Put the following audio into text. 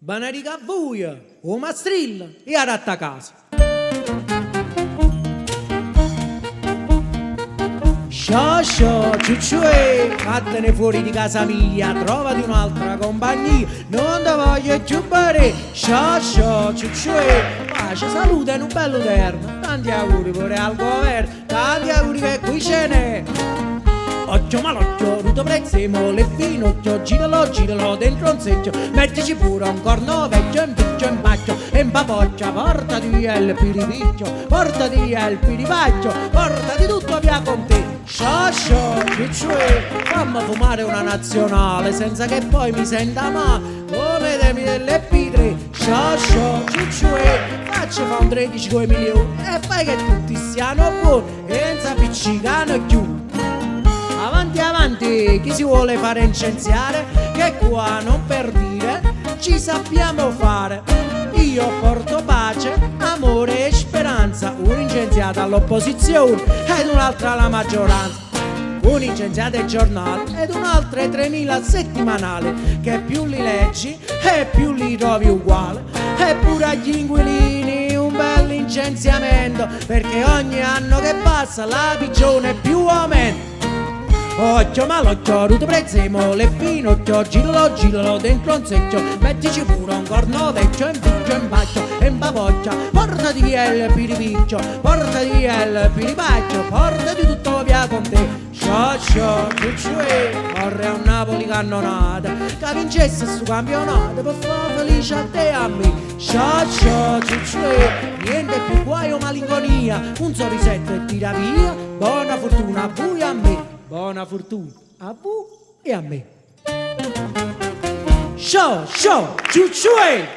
Banarica buia, o mastrilla e aratta a casa. Scioscio, ciucciue, vattene fuori di casa mia, trovati un'altra compagnia, non te voglio più bere. Scioscio, ciucciue, pace, salute in un bello terno, tanti auguri pure al governo, tanti auguri che qui ce n'è. Occhio malocchio, ruto prezzemolo e finocchio, giralo dentro un secchio, mettici pure un corno vecchio, in picchio, in pacchio, e in papoccia, portati via il piripicchio, portati via il piripacchio, portati tutto via con te. Scioscio, ciucciue, fammi fumare una nazionale, senza che poi mi senta male, come temi delle P3. Scioscio, ciucciue, faccio fa un 13 coi milioni, e fai che tutti siano buoni, e non si appiccicano più. Avanti, avanti, chi si vuole fare incenziare, che qua non per dire ci sappiamo fare. Io porto pace, amore e speranza, un incendiato all'opposizione ed un'altra alla maggioranza. Un incendiato ai giornali ed un'altra ai 3000 settimanali, che più li leggi e più li trovi uguali. Eppure agli inquilini un bel incendiamento, perché ogni anno che passa la pigione più aumenta. Occhio malocchio, ruto prezzemolo e finocchio, giralo dentro un secchio, mettici pure un corno vecchio, in picchio, in pacchio, e in papoccia, portati via il piripicchio, portati via il piripacchio, portati tutto via con te. Scioscio, ciucciue, vorrei un Napoli cannonata, che vincesse sto campionato per far felice a te e a me. Scioscio, ciucciue, niente più guai o malinconia, un sorrisetto e tira via, buona fortuna a voi e a me. Buona fortuna a voi e a me. Scioscio, ciucciue!